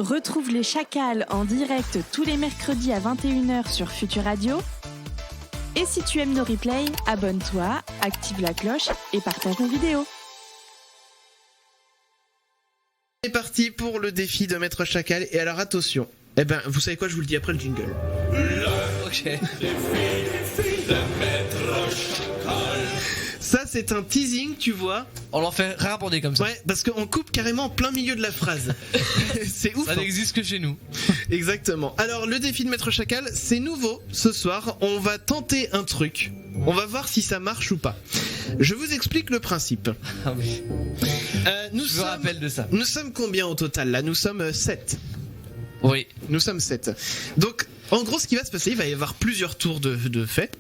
Retrouve les Chacals en direct tous les mercredis à 21h sur Futur Radio. Et si tu aimes nos replays, abonne-toi, active la cloche et partage nos vidéos. C'est parti pour le défi de Maître Chacal. Et alors attention, vous savez quoi, je vous le dis après le jingle. Ok. Défi de Maître Chacal. Ça c'est un teasing, tu vois. On l'en fait raborder comme ça. Ouais, parce qu'on coupe carrément en plein milieu de la phrase. C'est ouf. Ça n'existe que chez nous. Exactement. Alors le défi de Maître Chacal, c'est nouveau. Ce soir, on va tenter un truc. On va voir si ça marche ou pas. Je vous explique le principe. Ah oui. Je me rappelle de ça. Nous sommes combien au total là? Nous sommes 7. Oui. Nous sommes 7. Donc, en gros, ce qui va se passer, il va y avoir plusieurs tours de faits.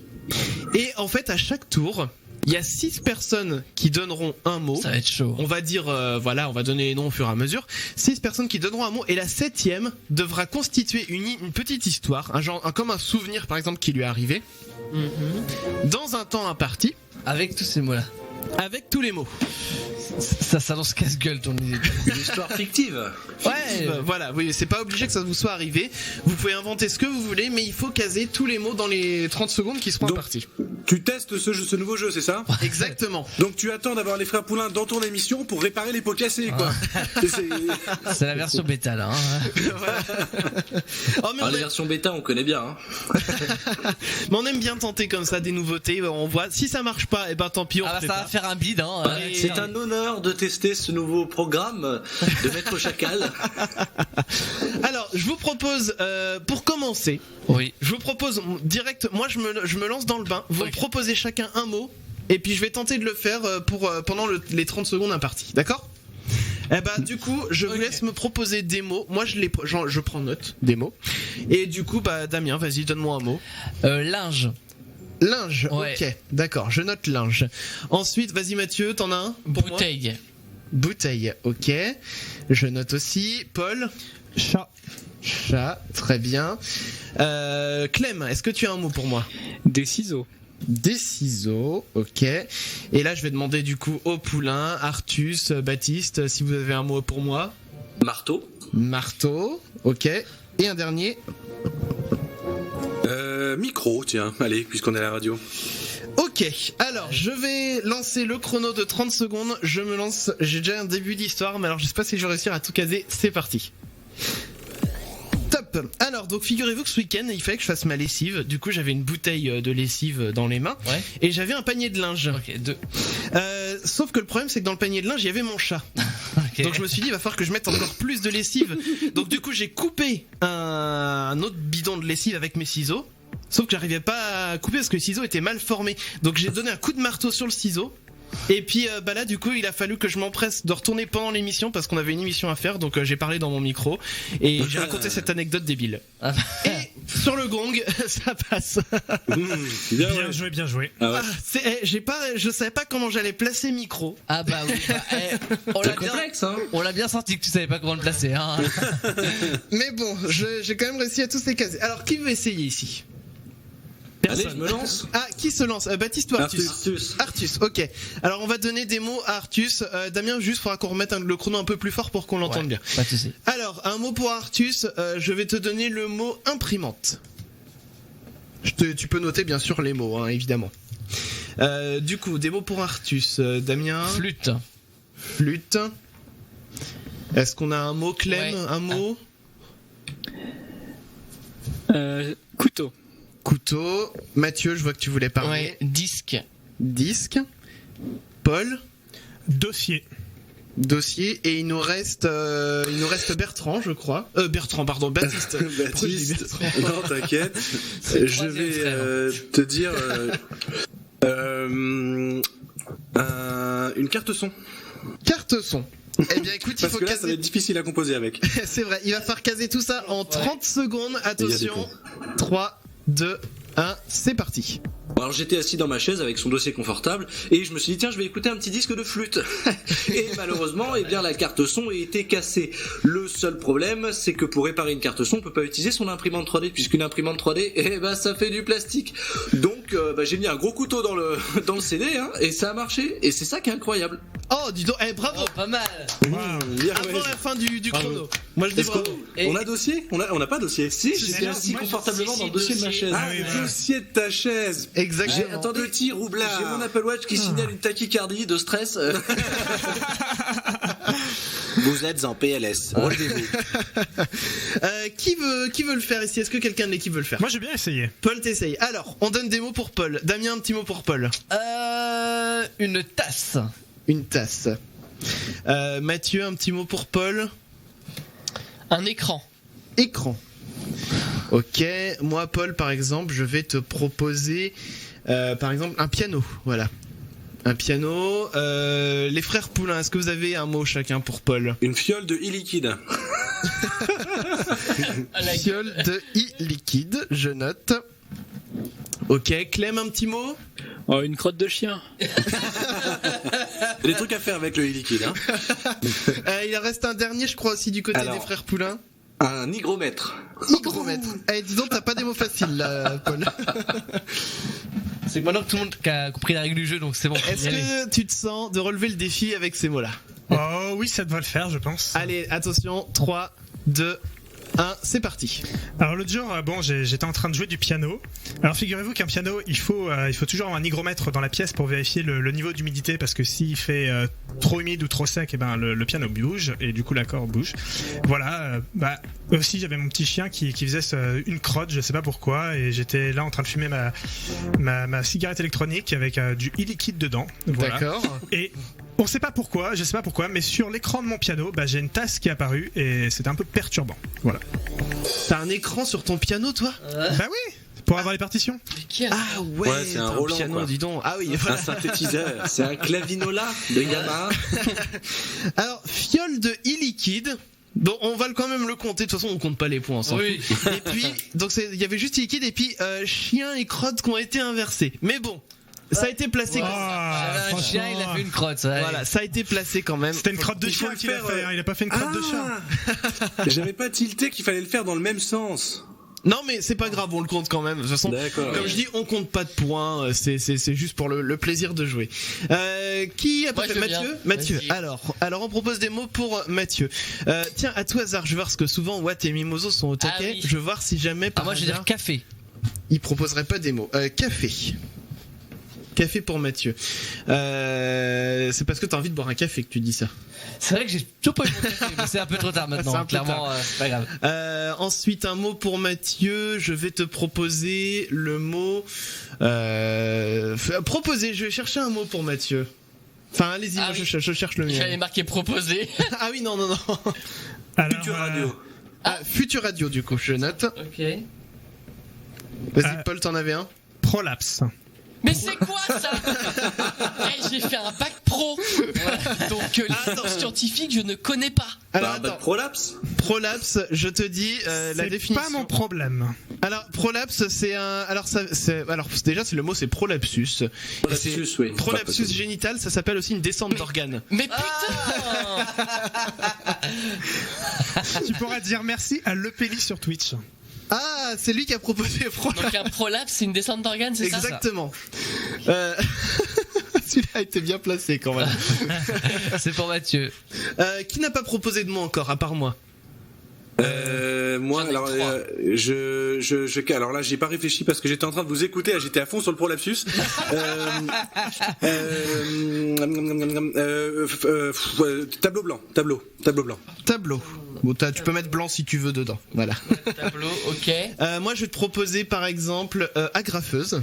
Et en fait, à chaque tour, il y a 6 personnes qui donneront un mot. Ça va être chaud. On va dire, voilà, on va donner les noms au fur et à mesure. 6 personnes qui donneront un mot. Et la 7e devra constituer une petite histoire, comme un souvenir, par exemple, qui lui est arrivé. Dans un temps imparti. Avec tous ces mots-là. Avec tous les mots. Ça s'annonce casse-gueule ton idée. Une histoire fictive. Ouais. Voilà, oui, c'est pas obligé que ça vous soit arrivé. Vous pouvez inventer ce que vous voulez, mais il faut caser tous les mots dans les 30 secondes qui seront imparties. Tu testes ce nouveau jeu, c'est ça? Exactement. Donc tu attends d'avoir les frères Poulain dans ton émission pour réparer les pots cassés, quoi. C'est la version bêta là. Oh, mais La version bêta, on connaît bien. Hein. Mais on aime bien tenter comme ça des nouveautés. On voit si ça marche pas, et tant pis. Ça va faire un bide. C'est un honneur de tester ce nouveau programme de Maître Chacal. Alors, je vous propose, pour commencer, oui. Je vous propose direct. Moi, je me lance dans le bain. Vous me proposez chacun un mot, et puis je vais tenter de le faire pendant les 30 secondes imparties. D'accord? Du coup, je vous laisse me proposer des mots. Moi, je prends note des mots. Et du coup, Damien, vas-y, donne-moi un mot. Linge. Linge, ouais. Ok, d'accord, je note linge. Ensuite, vas-y Mathieu, t'en as un pour Bouteille. moi? Bouteille, ok. Je note aussi. Paul? Chat. Chat, très bien. Clem, est-ce que tu as un mot pour moi? Des ciseaux. Des ciseaux, ok. Et là, je vais demander du coup au Poulain, Artus, Baptiste, si vous avez un mot pour moi. Marteau. Marteau, ok. Et un dernier. Micro, tiens, allez, puisqu'on est à la radio. Ok, alors je vais lancer le chrono de 30 secondes. Je me lance, j'ai déjà un début d'histoire, mais alors je sais pas si je vais réussir à tout caser. C'est parti. Top. Alors donc figurez-vous que ce week-end il fallait que je fasse ma lessive. Du coup j'avais une bouteille de lessive dans les mains, ouais. Et j'avais un panier de linge. Ok, 2. Sauf que le problème c'est que dans le panier de linge il y avait mon chat. Okay. Donc je me suis dit il va falloir que je mette encore plus de lessive. Donc du coup j'ai coupé un autre bidon de lessive avec mes ciseaux. Sauf que j'arrivais pas à couper parce que le ciseau était mal formé. Donc j'ai donné un coup de marteau sur le ciseau. Et puis là du coup il a fallu que je m'empresse de retourner pendant l'émission parce qu'on avait une émission à faire. Donc j'ai parlé dans mon micro et j'ai raconté cette anecdote débile. Et sur le gong ça passe. Bien joué, bien joué. Ah ouais. Je savais pas comment j'allais placer le micro. Ah bah oui. C'est complexe, hein. On l'a bien senti que tu savais pas comment le placer. Hein. Mais bon, j'ai quand même réussi à tous les caser. Alors qui veut essayer ici? Allez, je me lance. Ah, qui se lance? Baptiste ou Artus? Artus, ok. Alors on va donner des mots à Artus. Damien, juste faudra qu'on remette le chrono un peu plus fort pour qu'on l'entende bien. Pas de souci. Alors, un mot pour Artus, je vais te donner le mot imprimante. Tu peux noter bien sûr les mots, hein, évidemment. Du coup, des mots pour Artus. Damien? Flûte. Flûte. Est-ce qu'on a un mot, Clem? Ouais. Un mot? Couteau. Couteau. Mathieu, je vois que tu voulais parler. Ouais, disque. Disque. Paul. Dossier. Dossier. Et il nous reste Bertrand, je crois. Bertrand, pardon, Baptiste. Baptiste. Non, t'inquiète. Je vais te dire une carte son. Carte son. Eh bien écoute, il faut que là, caser. ça va être difficile à composer avec. C'est vrai, il va falloir caser tout ça en 30 secondes. Attention. 3, 2, 1, c'est parti. Alors j'étais assis dans ma chaise avec son dossier confortable et je me suis dit tiens je vais écouter un petit disque de flûte et malheureusement eh bien la carte son a été cassée. Le seul problème c'est que pour réparer une carte son on peut pas utiliser son imprimante 3D puisqu'une imprimante 3D eh ben ça fait du plastique. Donc j'ai mis un gros couteau dans le CD hein, et ça a marché et c'est ça qui est incroyable. Oh dis donc, bravo. Oh, pas mal. Bien Avant la fin du chrono. Moi je dis Est-ce bravo. on a dossier on n'a pas dossier. Si, j'étais assis confortablement dans le dossier de ma chaise. Ah, le dossier de ta chaise. Exactement. Attendez, Petit roublard. j'ai mon Apple Watch qui signale une tachycardie de stress. Vous êtes en PLS. Relevez-vous. Qui veut le faire ici? Est-ce que quelqu'un de l'équipe veut le faire? Moi j'ai bien essayé. Paul, t'essayes. Alors, on donne des mots pour Paul. Damien, un petit mot pour Paul. Une tasse. Une tasse. Mathieu, un petit mot pour Paul. Un écran. Écran. Ok, moi Paul par exemple, je vais te proposer par exemple un piano, voilà. Un piano. Les frères Poulain, est-ce que vous avez un mot chacun pour Paul? Une fiole de e-liquide. Fiole de e-liquide, je note. Ok, Clem, un petit mot? Oh, une crotte de chien. Il y a des trucs à faire avec le e-liquide. Hein. Il en reste un dernier, je crois aussi du côté Alors. des frères Poulain. Un hygromètre. Hygromètre. Eh, dis donc, t'as pas des mots faciles là, Paul. C'est que maintenant que tout le monde a compris la règle du jeu, donc c'est bon. Est-ce que tu te sens de relever le défi avec ces mots-là? Oh oui, ça devrait le faire, je pense. Allez, attention, 3, 2, 1, c'est parti. Alors l'autre jour, j'étais en train de jouer du piano. Alors figurez-vous qu'un piano, il faut toujours avoir un hygromètre dans la pièce pour vérifier le niveau d'humidité, parce que s'il fait trop humide ou trop sec, et ben le piano bouge et du coup l'accord bouge. Voilà. Aussi j'avais mon petit chien qui faisait une crotte, je sais pas pourquoi, et j'étais là en train de fumer ma cigarette électronique avec du e-liquide dedans. Voilà. D'accord. Et on sait pas pourquoi, je sais pas pourquoi, mais sur l'écran de mon piano, j'ai une tasse qui est apparue et c'était un peu perturbant. Voilà. T'as un écran sur ton piano, toi? Bah oui, pour avoir les partitions. Ah ouais, Ouais, c'est un t'as Roland, piano, quoi. dis donc. Ah oui, Un voilà. synthétiseur. C'est un clavinola de Yamaha. Alors, fiole de e-liquide. Bon, on va quand même le compter. De toute façon, on compte pas les points. On s'en Oui. fout. Et puis, donc il y avait juste e-liquide et puis chien et crotte qui ont été inversés. Mais bon, ça a été placé. Un chien, il a fait une crotte. Ouais. Voilà, ça a été placé quand même. C'était une crotte de Il faut chien le qu'il a faire, fait, hein, il a pas fait une crotte de chat. J'avais pas tilté qu'il fallait le faire dans le même sens. Non, mais c'est pas grave, on le compte quand même. De toute façon, D'accord. comme je dis, on compte pas de points. C'est juste pour le plaisir de jouer. Qui a pas Moi, fait? je veux Mathieu. bien. Mathieu. Vas-y. Alors, on propose des mots pour Mathieu. Tiens, à tout hasard, je vais voir ce que souvent Watt et Mimoso sont au taquet. oui. Je vais voir si jamais par Moi, je vais dire hasard, café. il proposerait pas des mots. Café. Café pour Mathieu. C'est parce que t'as envie de boire un café que tu dis ça. C'est vrai que j'ai toujours pas eu mon café, mais c'est un peu trop tard C'est maintenant. un peu Clairement, c'est pas grave. Ensuite, un mot pour Mathieu. Je vais te proposer le mot. Proposer. Je vais chercher un mot pour Mathieu. Enfin, allez-y, Ah moi, oui. je cherche le mien. J'avais marqué proposer. Ah oui, non. Alors, Future radio. Future radio, du coup, je note. Ok. Vas-y, Paul, t'en avais un? prolapse. Mais c'est quoi ça? J'ai fait un bac pro. Voilà. Donc les termes scientifiques, je ne connais pas. Alors, Bah, attends. prolapse. Prolapse, je te dis la C'est définition. pas mon problème. Alors, prolapse, c'est un. Alors, déjà, c'est le mot, c'est prolapsus. Prolapsus, oui. Prolapsus génital, ça s'appelle aussi une descente d'organes. Mais putain. Tu pourras dire merci à Lepelli sur Twitch. Ah, c'est lui qui a proposé prolapse. Donc un prolapse, c'est une descente d'organes, c'est ça? Exactement. Celui-là a été bien placé quand même. C'est pour Mathieu. Qui n'a pas proposé de mot encore, à part moi? Moi, J'en ai alors, trois. alors là, j'ai pas réfléchi parce que j'étais en train de vous écouter, j'étais à fond sur le prolapsus. Tableau blanc, tableau blanc. Tableau. Bon, tu peux mettre blanc si tu veux dedans. Voilà. Tableau, ok. Moi, je vais te proposer par exemple agrafeuse.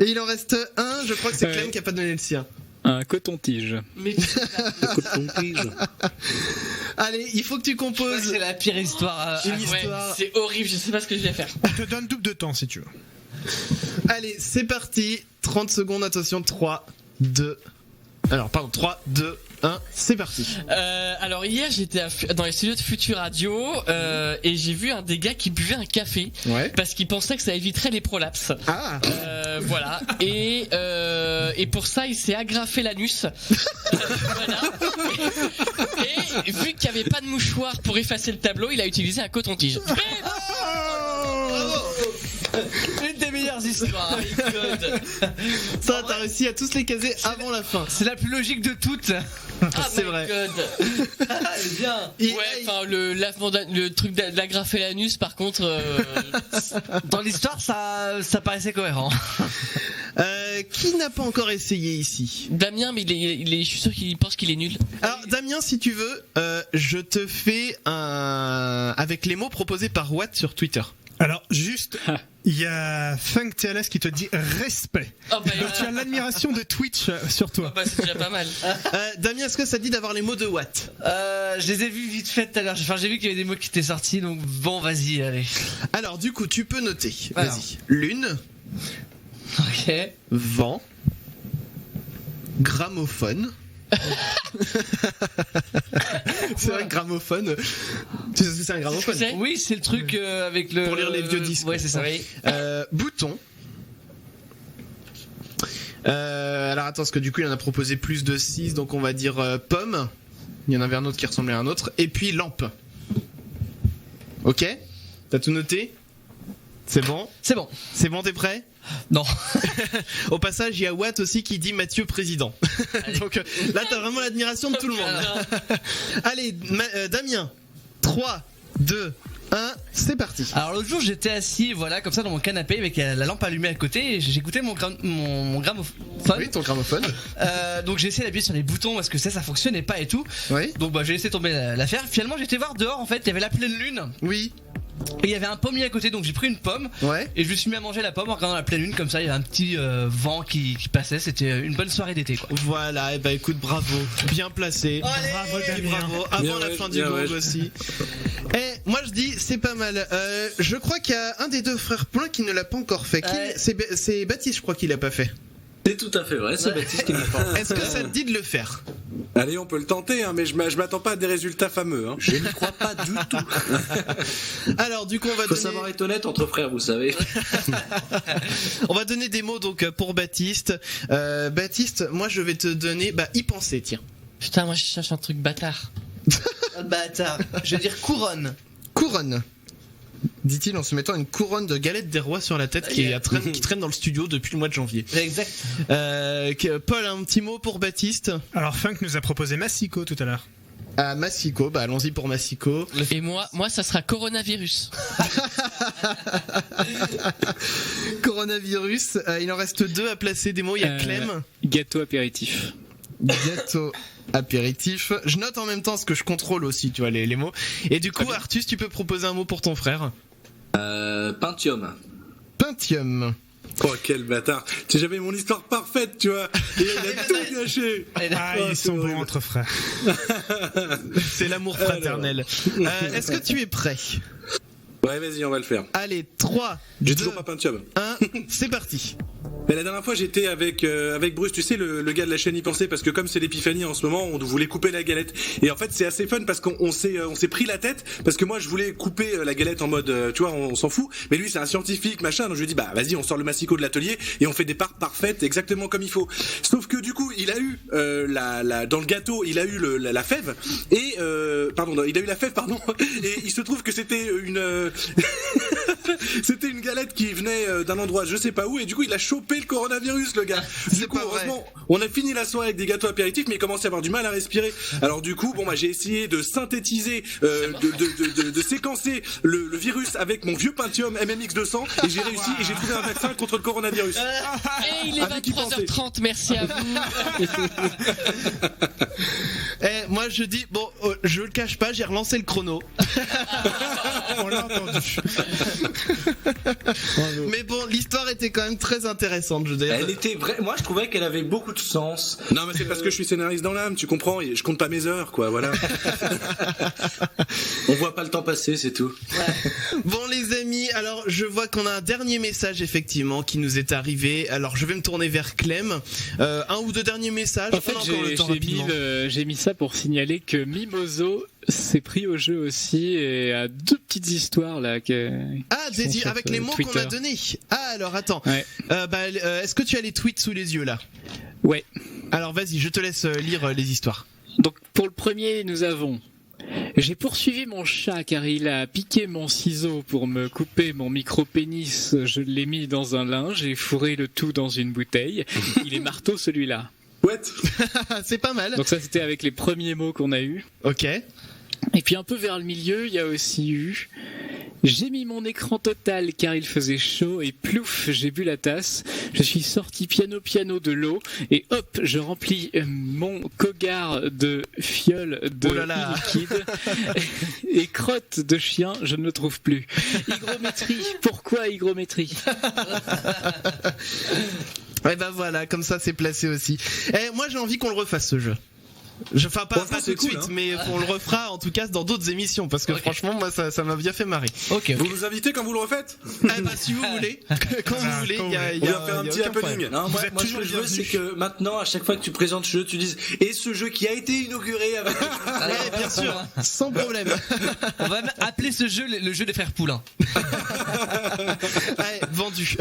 Et il en reste un, je crois que c'est Clem qui a pas donné le sien. Un coton-tige. Mais Allez, il faut que tu composes. c'est la pire histoire. Une Ouais, histoire. c'est horrible, je sais pas ce que je vais faire. On te donne double de temps si tu veux. Allez, c'est parti. 30 secondes, attention. 3, 2. Alors, pardon, 3, 2, 1, c'est parti. Alors hier j'étais dans les studios de Future Radio et j'ai vu un des gars qui buvait un café Ouais. parce qu'il pensait que ça éviterait les prolapses. Ah, Voilà. Et pour ça il s'est agrafé l'anus. Voilà. Et vu qu'il n'y avait pas de mouchoir pour effacer le tableau, il a utilisé un coton-tige. bravo. Une des meilleures histoires. Claude. Ça, t'as réussi à tous les caser avant la fin. C'est la plus logique de toutes. C'est vrai. Bien. Ouais, enfin le truc d'agrafer l'anus, par contre. Dans l'histoire, ça paraissait cohérent. Qui n'a pas encore essayé ici? Damien, mais je suis sûr qu'il pense qu'il est nul. Alors Damien, si tu veux, je te fais avec les mots proposés par Watt sur Twitter. Alors, juste, il y a Funk TLS qui te dit respect. Oh, bah, Donc, tu as l'admiration de Twitch sur toi. bah, c'est déjà pas mal. Damien, est-ce que ça te dit d'avoir les mots de Watt? Je les ai vus vite fait tout à l'heure. Enfin, j'ai vu qu'il y avait des mots qui étaient sortis, donc bon, vas-y, allez. Alors, du coup, tu peux noter. Alors. Vas-y. Lune, Ok. vent, gramophone. C'est vrai que gramophone. Tu sais ce que c'est un gramophone? C'est Oui, c'est le truc avec le. Pour lire les vieux disques. Ouais, c'est ça. Oui. Bouton. Alors attends, parce que du coup il en a proposé plus de 6, donc on va dire pomme. Il y en avait un autre qui ressemblait à un autre. Et puis lampe. Ok? T'as tout noté? C'est bon? C'est bon. C'est bon, t'es prêt? Non. Au passage, il y a Watt aussi qui dit Mathieu président. Donc là, t'as vraiment l'admiration de tout le monde. Allez, Damien. 3, 2, 1, c'est parti. Alors l'autre jour, j'étais assis, voilà, comme ça, dans mon canapé avec la lampe allumée à côté, et j'écoutais mon gramophone. Oui, ton gramophone. Donc j'ai essayé d'appuyer sur les boutons parce que ça fonctionnait pas et tout. Oui. Donc bah j'ai laissé tomber l'affaire. Finalement, j'étais voir dehors, en fait, il y avait la pleine lune. Oui. Et il y avait un pommier à côté, donc j'ai pris une pomme. Ouais. Et je me suis mis à manger la pomme en regardant la pleine lune, comme ça, il y avait un petit vent qui passait. C'était une bonne soirée d'été, quoi. Voilà, et bah écoute, bravo. Bien placé. Bravo, Damien. Bravo. Avant Bien la ouais, fin du bien monde ouais. aussi. Et moi je dis, c'est pas mal. Je crois qu'il y a un des deux frères Poulain qui ne l'a pas encore fait. Ouais. C'est Baptiste, je crois qu'il l'a pas fait. C'est tout à fait vrai, c'est Baptiste qui l'a fait. Est-ce que ça te dit de le faire? Allez, on peut le tenter, hein, mais je m'attends pas à des résultats fameux. Hein. Je n'y crois pas du tout. Alors du coup on va Faut donner... savoir être honnête entre frères, vous savez. On va donner des mots donc pour Baptiste. Baptiste, moi je vais te donner... Bah, y penser, tiens. Putain, moi je cherche un truc bâtard. Bâtard. Je vais dire couronne. Couronne. Dit-il en se mettant une couronne de galette des rois sur la tête qui traîne dans le studio depuis le mois de janvier. Exact. Paul, un petit mot pour Baptiste? Alors, Funk nous a proposé Massico tout à l'heure. Ah, Massico, bah allons-y pour Massico. Et moi ça sera coronavirus. Coronavirus, il en reste 2 à placer des mots, il y a Clem. Gâteau apéritif. Gâteau apéritif. Je note en même temps ce que je contrôle aussi, tu vois, les mots. Et du coup, Artus, tu peux proposer un mot pour ton frère? Pentium. Pentium. Oh, quel bâtard. Si j'avais mon histoire parfaite, tu vois. Et il a tout gâché. Ah, ils sont bons entre frères. C'est l'amour fraternel. Est-ce que tu es prêt? Ouais, vas-y, on va le faire. Allez, 3, J'ai 2, toujours pas Pentium. 1, c'est parti. Mais la dernière fois, j'étais avec Bruce, tu sais, le gars de la chaîne Y Penser, parce que comme c'est l'épiphanie en ce moment, on voulait couper la galette. Et en fait, c'est assez fun parce qu'on s'est pris la tête, parce que moi, je voulais couper la galette en mode, tu vois, on s'en fout. Mais lui, c'est un scientifique, machin. Donc je lui dis, bah, vas-y, on sort le massicot de l'atelier et on fait des parts parfaites, exactement comme il faut. Sauf que du coup, il a eu dans le gâteau, il a eu la fève et il a eu la fève, pardon. Et il se trouve que c'était c'était une galette qui venait d'un endroit je sais pas où, et du coup il a chopé le coronavirus, le gars. Du coup, heureusement, on a fini la soirée avec des gâteaux apéritifs, mais il commençait à avoir du mal à respirer. Alors du coup, bon bah j'ai essayé de synthétiser, de séquencer le virus avec mon vieux Pentium MMX 200, et j'ai réussi, et j'ai trouvé un vaccin contre le coronavirus. Et il est Avec y 23h30, merci à vous. Moi je dis, bon, je le cache pas, j'ai relancé le chrono. On l'a entendu. Mais bon, l'histoire était quand même très intéressante, je veux dire. Elle était vraie. Moi, je trouvais qu'elle avait beaucoup de sens. Non, mais c'est parce que je suis scénariste dans l'âme, tu comprends, et je compte pas mes heures, quoi, voilà. On voit pas le temps passer, c'est tout. Bon les amis, alors je vois qu'on a un dernier message effectivement qui nous est arrivé. Alors je vais me tourner vers Clem. Un ou deux derniers messages. En fait, j'ai mis ça pour signaler que Mimoso s'est pris au jeu aussi et a 2 petites histoires là. Avec les mots qu'on a donnés. Ah alors attends. Ouais. Est-ce que tu as les tweets sous les yeux là? Ouais. Alors vas-y, je te laisse lire les histoires. Donc pour le premier, nous avons J'ai poursuivi mon chat car il a piqué mon ciseau pour me couper mon micro-pénis. Je l'ai mis dans un linge et fourré le tout dans une bouteille. Il est marteau celui-là. What? C'est pas mal. Donc ça c'était avec les premiers mots qu'on a eus. Ok. Et puis un peu vers le milieu, il y a aussi eu j'ai mis mon écran total car il faisait chaud et plouf, j'ai bu la tasse. Je suis sorti piano de l'eau et hop, je remplis mon cogar de fiole de liquide et crotte de chien, je ne le trouve plus. Hygrométrie, pourquoi hygrométrie? Ouais bah voilà, comme ça c'est placé aussi. Moi j'ai envie qu'on le refasse ce jeu. Enfin pas tout de suite, mais on le refera en tout cas dans d'autres émissions parce que franchement moi ça m'a bien fait marrer. Ok. Vous nous invitez quand vous le refaites? Bah si vous voulez, quand vous voulez, on va faire un petit happening. Non, moi ce que je veux c'est que maintenant à chaque fois que tu présentes ce jeu tu dises et ce jeu qui a été inauguré avec... Ouais bien sûr, sans problème. On va même appeler ce jeu le jeu des frères Poulain. Ouais, vendu.